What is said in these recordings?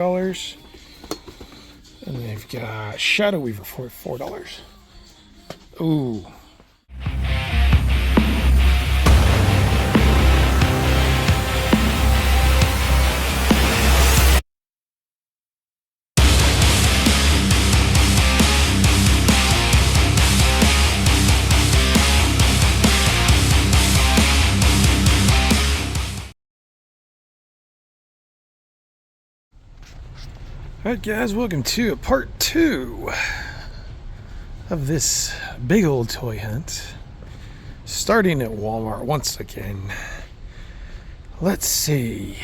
$4. And they've got Shadow Weaver for $4. Ooh. Alright guys, welcome to part 2 of this big old toy hunt. Starting at Walmart once again. Let's see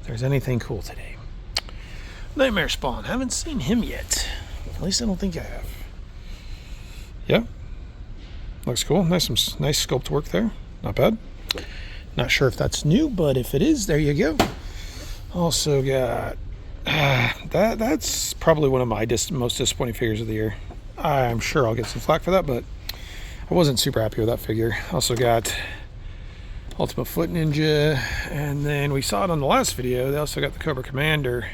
if there's anything cool today. Nightmare Spawn, haven't seen him yet. At least I don't think I have. Yep. Looks cool. Nice sculpt work there. Not bad. Not sure if that's new, but if it is, there you go. Also got that's probably one of my most disappointing figures of the year. I'm sure I'll get some flack for that, but I wasn't super happy with that figure. Also got Ultimate Foot Ninja, and then we saw it on the last video. They also got the Cobra Commander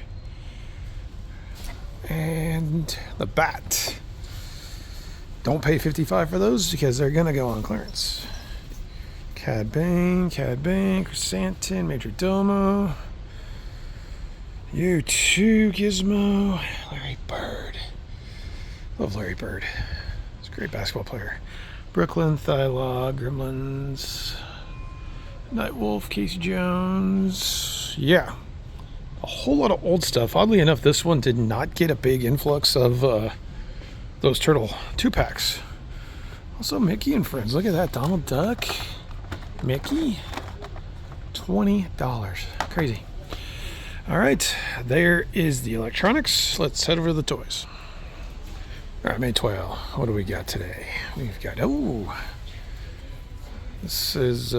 and the Bat. Don't pay $55 for those because they're gonna go on clearance. Cad Bane, Chrysanthemum, Major Domo. You too, Gizmo. Larry Bird. Love Larry Bird. He's a great basketball player. Brooklyn, Thylaw, Gremlins, Nightwolf, Casey Jones. Yeah. A whole lot of old stuff. Oddly enough, this one did not get a big influx of those Turtle 2-packs. Also, Mickey and Friends. Look at that. Donald Duck. Mickey. $20. Crazy. All right, there is the electronics. Let's head over to the toys. All right, May 12. What do we got today? We've got, oh, this is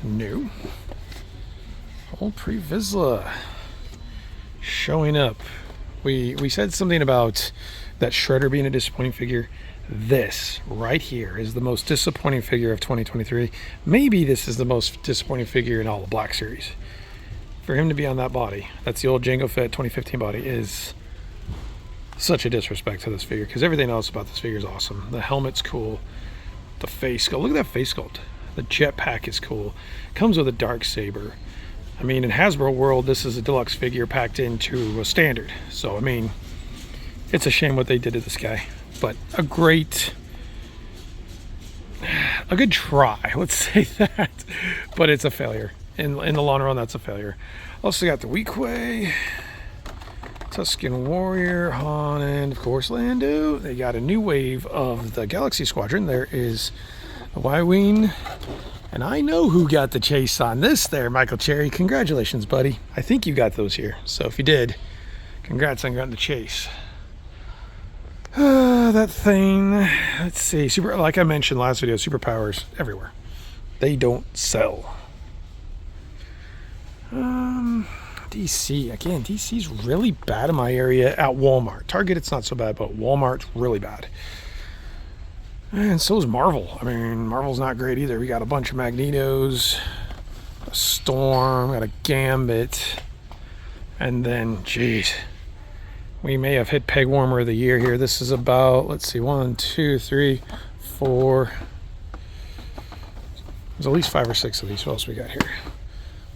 new. Old Pre-Vizsla showing up. We said something about that Shredder being a disappointing figure. This right here is the most disappointing figure of 2023. Maybe this is the most disappointing figure in all the Black Series. For him to be on that body, that's the old Jango Fett 2015 body, is such a disrespect to this figure, because everything else about this figure is awesome. The helmet's cool, the face sculpt, look at that face sculpt. The jetpack is cool. Comes with a dark saber. I mean, in Hasbro world, this is a deluxe figure packed into a standard. So I mean, it's a shame what they did to this guy, but a good try, let's say that, but it's a failure. In the long run, that's a failure. Also got the Weequay, Tusken Warrior, Han, and of course Lando. They got a new wave of the Galaxy Squadron. There is a Y-Wing, and I know who got the chase on this there, Michael Cherry. Congratulations, buddy. I think you got those here. So if you did, congrats on getting the chase. That thing, let's see. Like I mentioned last video, superpowers everywhere. They don't sell. DC again. DC's really bad in my area at Walmart. Target, it's not so bad, but Walmart's really bad. And so is Marvel. I mean, Marvel's not great either. We got a bunch of Magnetos, a Storm, got a Gambit, and then, geez, we may have hit peg warmer of the year here. This is about, let's see, 1, 2, 3, 4. There's at least 5 or 6 of these. What else we got here?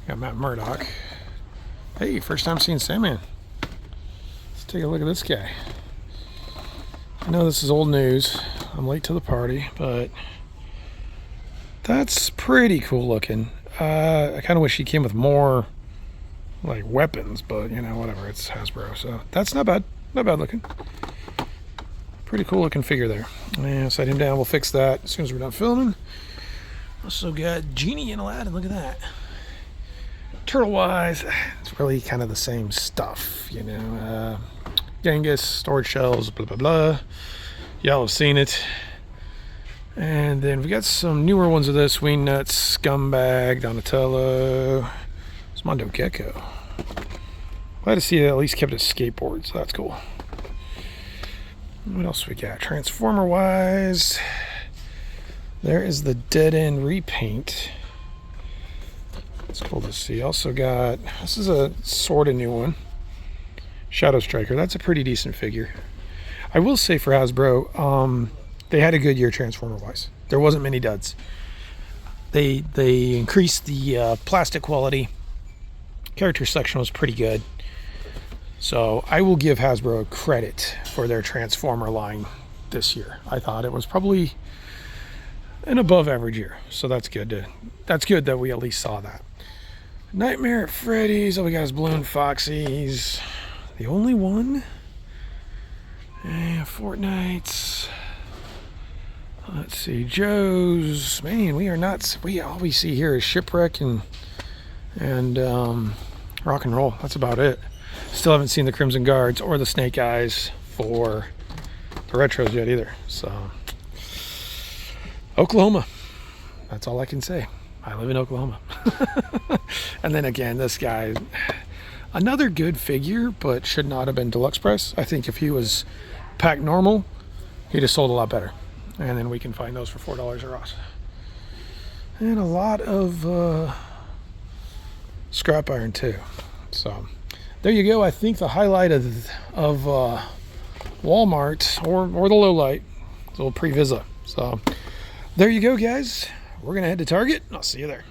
Got Matt Murdock. Hey, first time seeing Sandman. Let's take a look at this guy. I know this is old news. I'm late to the party, but that's pretty cool looking. I kind of wish he came with more like weapons, but you know, whatever. It's Hasbro, so that's not bad. Not bad looking. Pretty cool looking figure there. Yeah, set him down. We'll fix that as soon as we're done filming. Also got Genie and Aladdin. Look at that. Turtle-wise, it's really kind of the same stuff, you know. Genghis, storage shells, blah, blah, blah. Y'all have seen it. And then we got some newer ones of this. Wing Nuts, Scumbag, Donatello, it's Mondo Gecko. Glad to see it at least kept his skateboard, so that's cool. What else we got? Transformer-wise, there is the Dead End repaint. It's cool to see. Also got, this is a sort of new one. Shadow Striker. That's a pretty decent figure. I will say for Hasbro, they had a good year Transformer-wise. There wasn't many duds. They increased the plastic quality. Character selection was pretty good. So I will give Hasbro credit for their Transformer line this year. I thought it was probably an above average year. So that's good. That's good that we at least saw that. Nightmare at Freddy's. Oh, we got his Balloon Foxies. The only one. Fortnite's. Let's see. Joe's. Man, we are not. All we see here is Shipwreck and Rock and Roll. That's about it. Still haven't seen the Crimson Guards or the Snake Eyes for the retros yet either. So, Oklahoma. That's all I can say. I live in Oklahoma. And then again, this guy, another good figure, but should not have been deluxe price. I think if he was packed normal, he'd have sold a lot better. And then we can find those for $4 or Ross. And a lot of scrap iron too. So there you go. I think the highlight of Walmart or the low light, a little pre-visa. So there you go, guys. We're gonna head to Target. I'll see you there.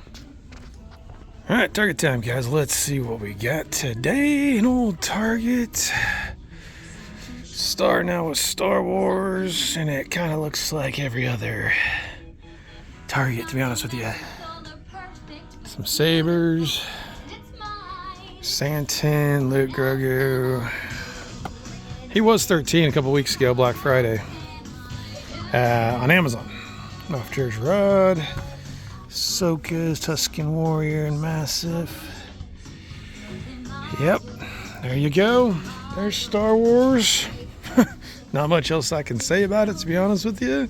All right, Target time, guys. Let's see what we got today in old Target. Starting out with Star Wars, and it kind of looks like every other Target, to be honest with you. Some sabers, Santin, Luke Grogu. He was 13 a couple weeks ago, Black Friday, on Amazon. Off George Rod, Ahsoka's Tusken Warrior, and Massive. Yep, there you go. There's Star Wars. Not much else I can say about it, to be honest with you.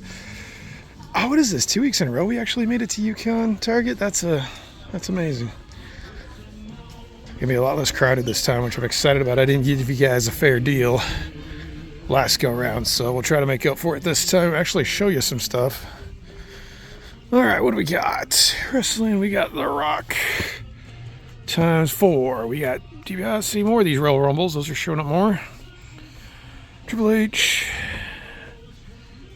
Oh, what is this? 2 weeks in a row we actually made it to Yukon Target? That's amazing. Gonna be a lot less crowded this time, which I'm excited about. I didn't give you guys a fair deal last go round, so we'll try to make up for it this time. Actually show you some stuff. All right, what do we got? Wrestling, we got The Rock ×4. We got DiBiase, more of these Royal Rumbles. Those are showing up more. Triple H.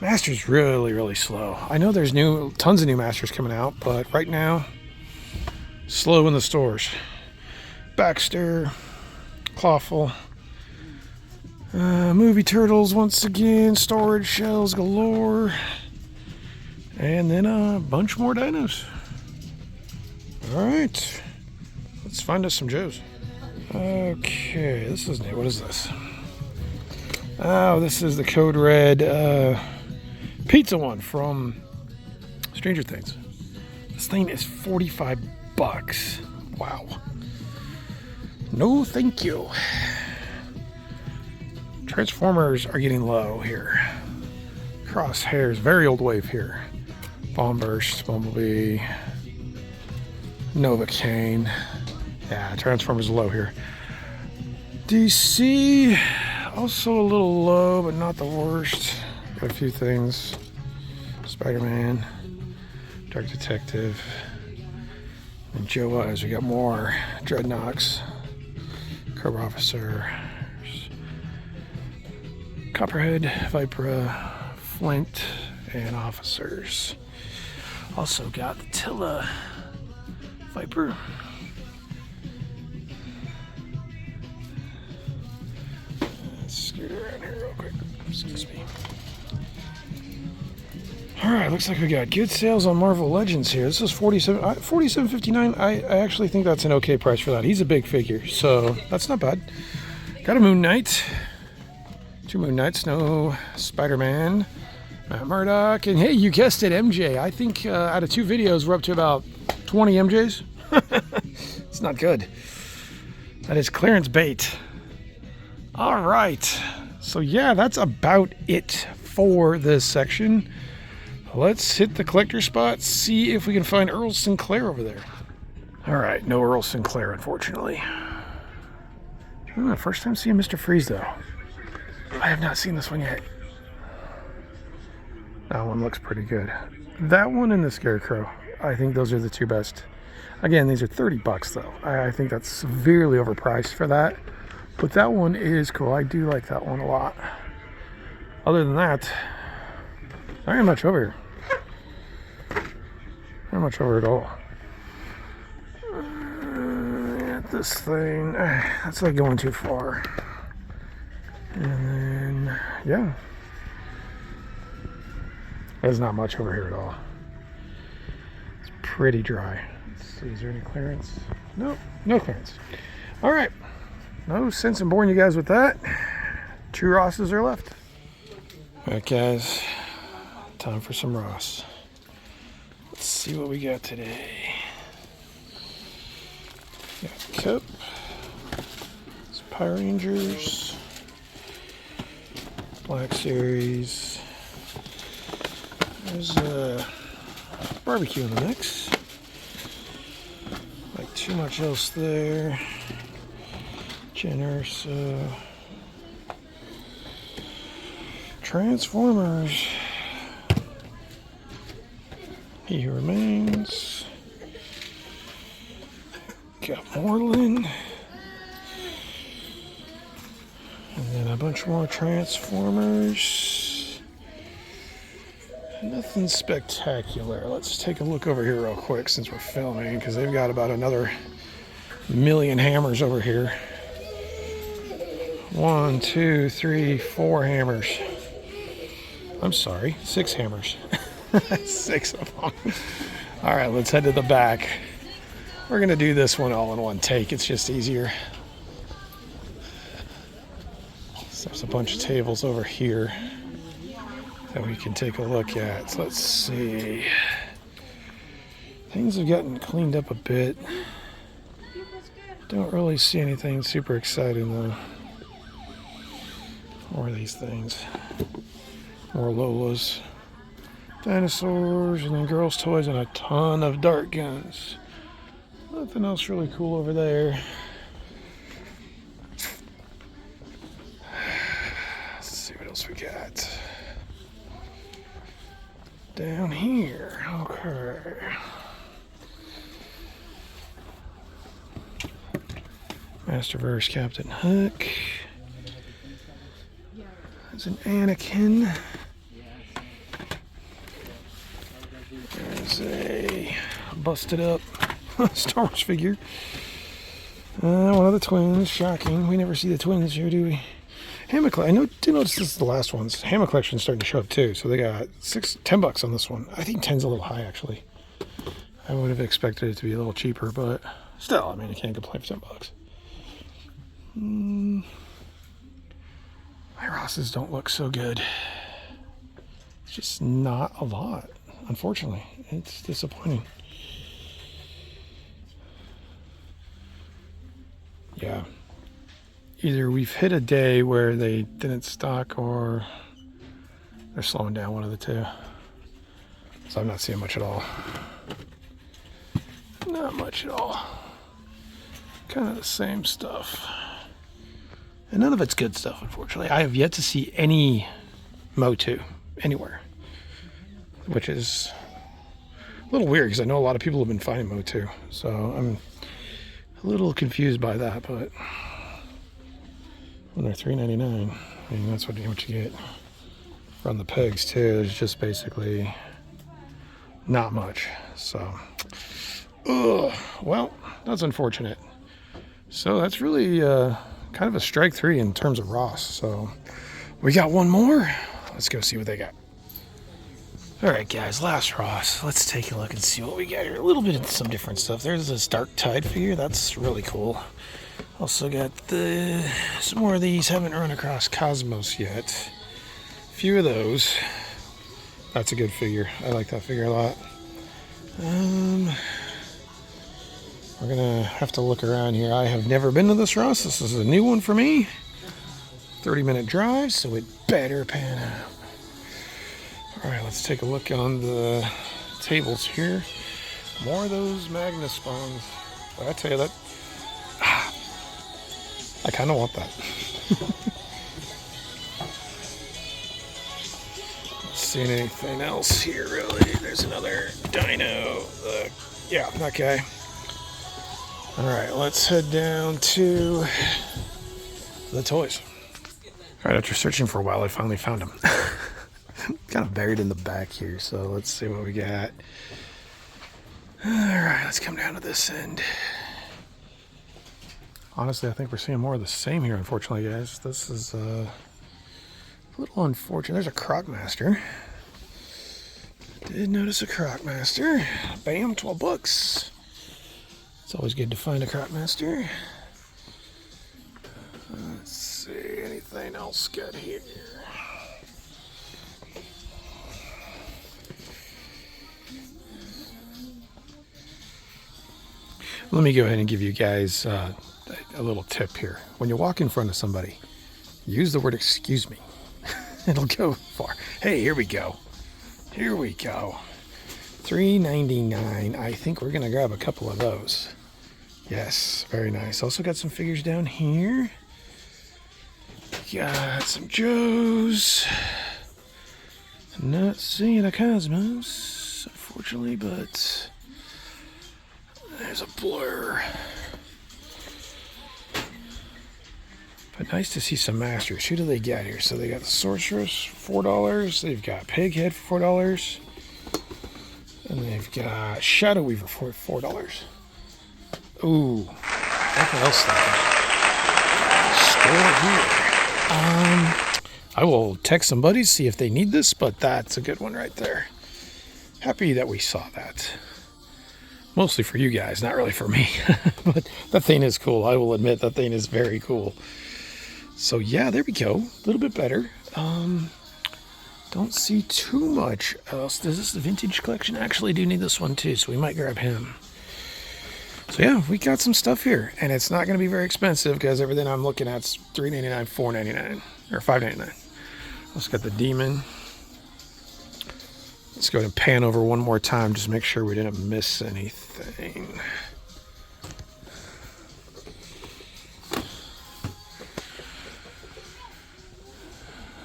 Masters really, really slow. I know there's tons of new Masters coming out, but right now, slow in the stores. Baxter, Clawful. Movie Turtles once again. Storage shells galore. And then a bunch more dinos. All right. Let's find us some Joes. Okay, this is neat. What is this? Oh, this is the Code Red pizza one from Stranger Things. This thing is $45. Wow. No, thank you. Transformers are getting low here. Crosshairs, very old wave here. Bomb Burst, Bumblebee, Novocaine. Yeah, Transformers low here. DC, also a little low, but not the worst. Got a few things. Spider-Man, Dark Detective, and Joe Eyes. We got more Dreadnoks, Cobra Officer, Copperhead, Vipera, Flint, and Officers. Also got the Tilla Viper. Let's scoot around here real quick. Excuse me. Alright, looks like we got good sales on Marvel Legends here. This is $47.59. I actually think that's an okay price for that. He's a big figure, so that's not bad. Got a Moon Knight. 2 Moon Knights, no Spider-Man. Matt Murdock, and hey, you guessed it, MJ. I think out of 2 videos, we're up to about 20 MJs. It's not good. That is clearance bait. All right. So yeah, that's about it for this section. Let's hit the collector spot, see if we can find Earl Sinclair over there. All right, no Earl Sinclair, unfortunately. First time seeing Mr. Freeze, though. I have not seen this one yet. That one looks pretty good. That one and the Scarecrow. I think those are the 2 best. Again, these are $30 though. I think that's severely overpriced for that. But that one is cool. I do like that one a lot. Other than that, there ain't much over here. Not much over at all. This thing, that's like going too far. And then, yeah. There's not much over here at all. It's pretty dry. Let's see, is there any clearance? Nope, no clearance. All right. No sense in boring you guys with that. 2 Rosses are left. All right, guys. Time for some Ross. Let's see what we got today. Got Cup. It's Power Rangers. Black Series. There's a barbecue in the mix. Like too much else there. Generous. Transformers. He Who Remains. Got Moreland. And then a bunch more Transformers. Nothing spectacular. Let's take a look over here real quick since we're filming, because they've got about another 1,000,000 hammers over here. 1, 2, 3, 4 hammers. I'm sorry, 6 hammers. 6 of them. All right, let's head to the back. We're gonna do this one all in one take. It's just easier. So there's a bunch of tables over here that we can take a look at. So let's see. Things have gotten cleaned up a bit. Don't really see anything super exciting though. More of these things. More Lolas. Dinosaurs, and then girls' toys, and a ton of dart guns. Nothing else really cool over there. Let's see what else we got. Down here, okay. Masterverse Captain Hook. There's an Anakin. There's a busted up Star Wars figure. One of the twins. Shocking. We never see the twins here, do we? Hammer Collection. I did notice this is the last ones. Hammer Collection's starting to show up too. So they got $10 on this one. I think 10's a little high actually. I would have expected it to be a little cheaper, but still, I mean, I can't complain for $10. My Rosses don't look so good. It's just not a lot, unfortunately. It's disappointing. Yeah. Either we've hit a day where they didn't stock, or they're slowing down, one of the two. So I'm not seeing much at all. Not much at all. Kind of the same stuff. And none of it's good stuff, unfortunately. I have yet to see any Motu anywhere, which is a little weird because I know a lot of people have been finding Motu. So I'm a little confused by that, but when they're $3.99, I mean, that's what you get. From the pegs too, there's just basically not much. So, well, that's unfortunate. So that's really kind of a strike 3 in terms of Ross. So we got one more. Let's go see what they got. All right, guys, last Ross. Let's take a look and see what we got here. A little bit of some different stuff. There's this Dark Tide figure. That's really cool. Also got some more of these. Haven't run across Cosmos yet. A few of those. That's a good figure. I like that figure a lot. We're gonna have to look around here. I have never been to this Ross. This is a new one for me. 30-minute drive, so it better pan out. All right, let's take a look on the tables here. More of those Magnus spawns. But I tell you that, I kind of want that. Not seeing anything else here, really. There's another dino. Yeah, that guy. All right, let's head down to the toys. All right, after searching for a while, I finally found them. Kind of buried in the back here, so let's see what we got. All right, let's come down to this end. Honestly, I think we're seeing more of the same here, unfortunately, guys. This is a little unfortunate. There's a Crocmaster. Did notice a Crocmaster. Bam, 12 bucks. It's always good to find a Crocmaster. Let's see, anything else good here? Let me go ahead and give you guys a little tip here. When you walk in front of somebody, use the word "excuse me." It'll go far. Hey, here we go. Here we go. $3.99. I think we're gonna grab a couple of those. Yes, very nice. Also got some figures down here. Got some Joes. Not seeing a Cosmos, unfortunately, but there's a Blur. But nice to see some Masters. Who do they got here? So they got the Sorceress, $4. They've got Pighead for $4. And they've got Shadow Weaver for $4. Ooh, what else? Store here. I will text some buddies, see if they need this, but that's a good one right there. Happy that we saw that. Mostly for you guys, not really for me. But that thing is cool. I will admit that thing is very cool. So yeah, there we go. A little bit better. Don't see too much else. Is this the vintage collection? Actually, do need this one too, so we might grab him. So yeah, we got some stuff here, and it's not going to be very expensive because everything I'm looking at is $3.99, $4.99, or $5.99. Let's get the Demon. Let's go ahead and pan over one more time, just make sure we didn't miss anything.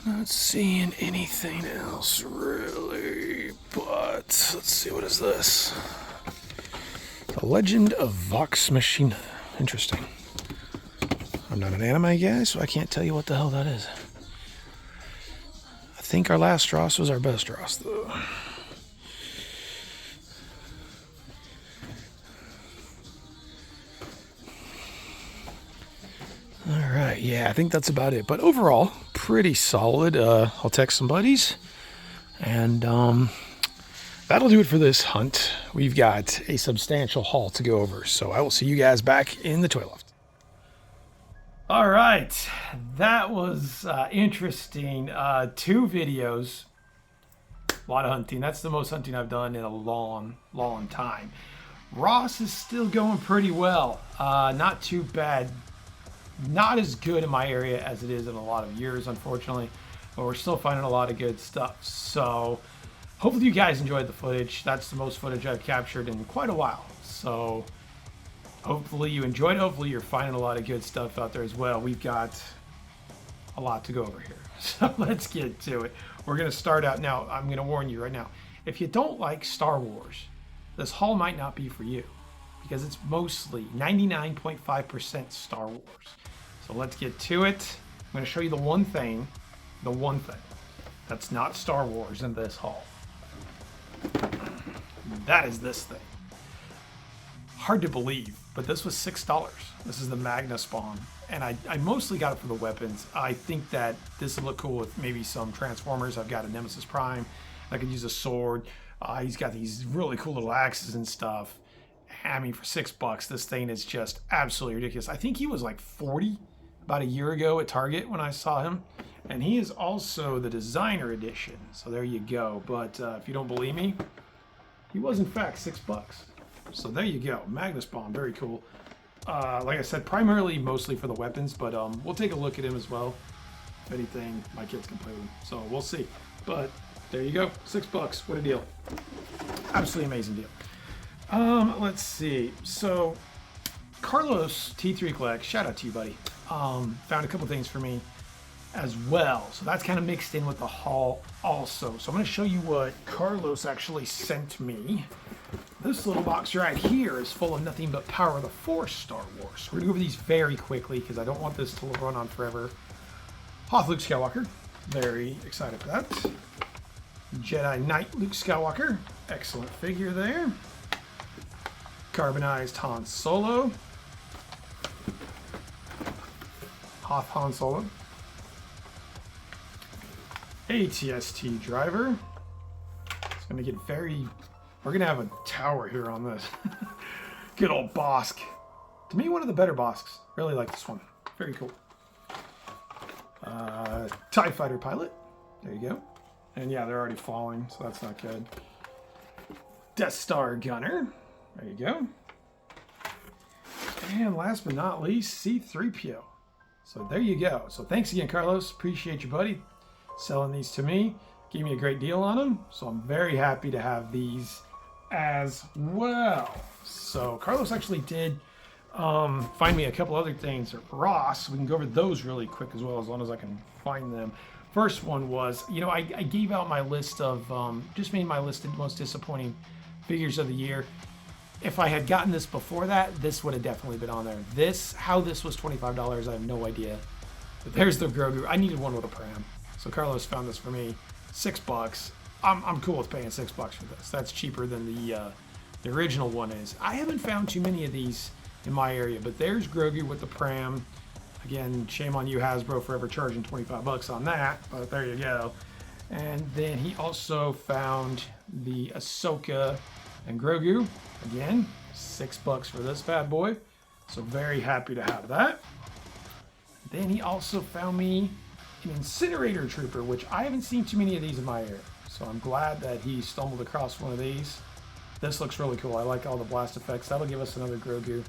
Not seeing anything else really, but let's see, what is this? The Legend of Vox Machina. Interesting. I'm not an anime guy, so I can't tell you what the hell that is. I think our last Ross was our best Ross, though. All right, yeah, I think that's about it. But overall, pretty solid. I'll text some buddies, and that'll do it for this hunt. We've got a substantial haul to go over, so I will see you guys back in the toy loft. All right, that was interesting. 2 videos, a lot of hunting. That's the most hunting I've done in a long time. Ross is still going pretty well. Not too bad. Not as good in my area as it is in a lot of years, unfortunately, but we're still finding a lot of good stuff. So hopefully you guys enjoyed the footage. That's the most footage I've captured in quite a while. So hopefully you enjoyed it. Hopefully you're finding a lot of good stuff out there as well. We've got a lot to go over here. So let's get to it. We're going to start out now. I'm going to warn you right now. If you don't like Star Wars, this haul might not be for you because it's mostly 99.5% Star Wars. So let's get to it. I'm going to show you the one thing that's not Star Wars in this haul. That is this thing. Hard to believe, but this was $6. This is the Magna Spawn, and I mostly got it for the weapons. I think that this will look cool with maybe some Transformers. I've got a Nemesis Prime. I could use a sword. He's got these really cool little axes and stuff. I mean, for $6, this thing is just absolutely ridiculous. I think he was like 40 about a year ago at Target when I saw him. And he is also the designer edition. So there you go. But if you don't believe me, he was in fact $6. So there you go. Magna Spawn, very cool. Like I said, primarily mostly for the weapons, but we'll take a look at him as well. If anything, my kids can play with him. So we'll see. But there you go. $6. What a deal. Absolutely amazing deal. Let's see. So Carlos T3 Collect, shout out to you, buddy. Found a couple things for me. as well. So that's kind of mixed in with the haul also. So I'm going to show you what Carlos actually sent me. This little box right here is full of nothing but Power of the Force Star Wars. We're going to go over these very quickly because I don't want this to run on forever. Hoth Luke Skywalker. Very excited for that. Jedi Knight Luke Skywalker. Excellent figure there. Carbonized Han Solo. Hoth Han Solo. ATST driver. It's going to get very... We're going to have a tower here on this. Good old Bosk. To me, one of the better Bosks. Really like this one. Very cool. TIE Fighter pilot. There you go. And yeah, they're already falling, so that's not good. Death Star gunner. There you go. And last but not least, C-3PO. So there you go. So thanks again, Carlos. Appreciate you, buddy, selling these to me. Gave me a great deal on them. So I'm very happy to have these as well. So Carlos actually did find me a couple other things at Ross. We can go over those really quick as well, as long as I can find them. First one was, you know, I gave out my list of, just made my list of most disappointing figures of the year. If I had gotten this before that, this would have definitely been on there. How this was $25, I have no idea. But there's the Grogu. I needed one with a pram. So Carlos found this for me, $6. I'm cool with paying $6 for this. That's cheaper than the original one is. I haven't found too many of these in my area, but there's Grogu with the pram. Again, shame on you, Hasbro, for ever charging $25 on that, but there you go. And then he also found the Ahsoka and Grogu. Again, $6 for this bad boy. So very happy to have that. Then he also found me an Incinerator Trooper, which I haven't seen too many of these in my area. So I'm glad that he stumbled across one of these. This looks really cool. I like all the blast effects. That'll give us another Grogu.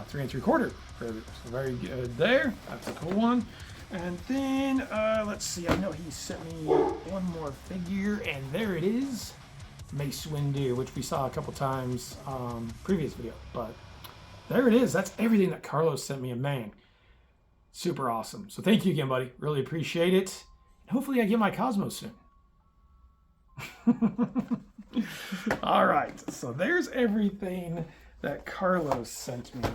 3 3/4 Grogu. So very good there. That's a cool one. And then, let's see. I know he sent me one more figure, and there it is. Mace Windu, which we saw a couple times previous video. But there it is. That's everything that Carlos sent me, and man, super awesome. So thank you again, buddy. Really appreciate it. And hopefully I get my Cosmos soon. All right, so there's everything that Carlos sent me.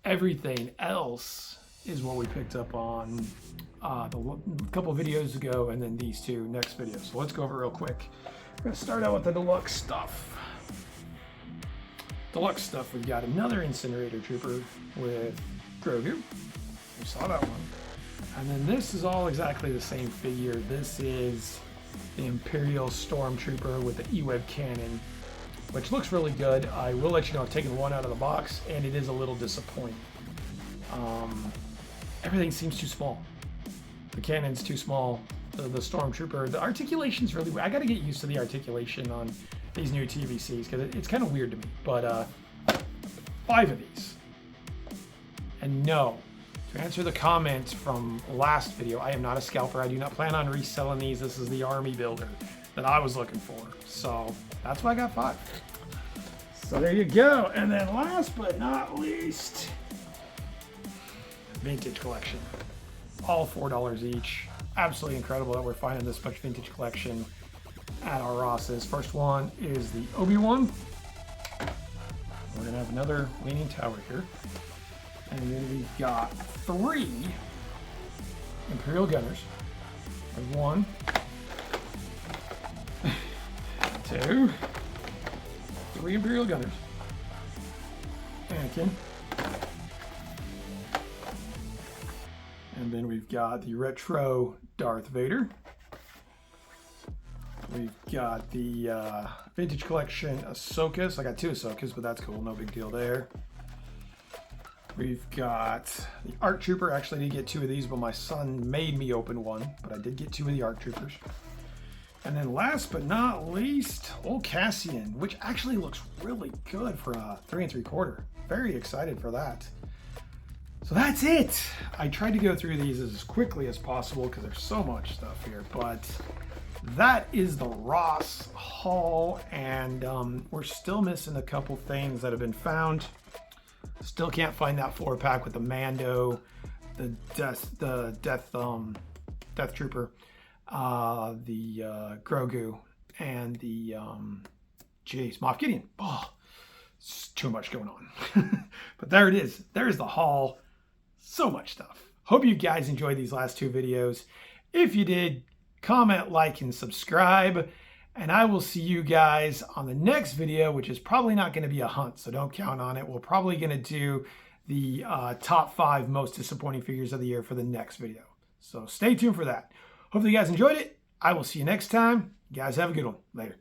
Everything else is what we picked up on a couple videos ago, and then these two next videos. So let's go over real quick. We're gonna start out with the deluxe stuff. Deluxe stuff, we've got another Incinerator Trooper with Grogu. We saw that one. And then this is all exactly the same figure. This is the Imperial Stormtrooper with the E-Web cannon, which looks really good. I will let you know I've taken one out of the box, and it is a little disappointing. Everything seems too small. The cannon's too small. The Stormtrooper, the articulation's really weird. I gotta get used to the articulation on these new TVCs, because it's kind of weird to me. But 5 of these. And no, to answer the comment from last video, I am not a scalper. I do not plan on reselling these. This is the army builder that I was looking for. So that's why I got 5. So there you go. And then last but not least, vintage collection. All $4 each. Absolutely incredible that we're finding this much vintage collection at our Ross's. First one is the Obi-Wan. We're gonna have another Leaning Tower here. And then we've got 3 Imperial Gunners. There's 1, 2, 3 Imperial Gunners. Anakin. And then we've got the retro Darth Vader. We've got the vintage collection Ahsoka. So I got 2 Ahsokas, but that's cool. No big deal there. We've got the ARC Trooper. Actually, I did get 2 of these, but my son made me open one. But I did get 2 of the ARC Troopers. And then last but not least, old Cassian, which actually looks really good for a 3 3/4. Very excited for that. So that's it. I tried to go through these as quickly as possible because there's so much stuff here, but that is the Ross haul, and we're still missing a couple things that have been found. Still can't find that 4-pack with the Mando Death Trooper, the Grogu, and the Moff Gideon. Oh, it's too much going on. But there it is. There's the haul. So much stuff. Hope you guys enjoyed these last two videos. If you did, comment, like, and subscribe. And I will see you guys on the next video, which is probably not going to be a hunt, so don't count on it. We're probably going to do the top 5 most disappointing figures of the year for the next video. So stay tuned for that. Hopefully you guys enjoyed it. I will see you next time. You guys have a good one. Later.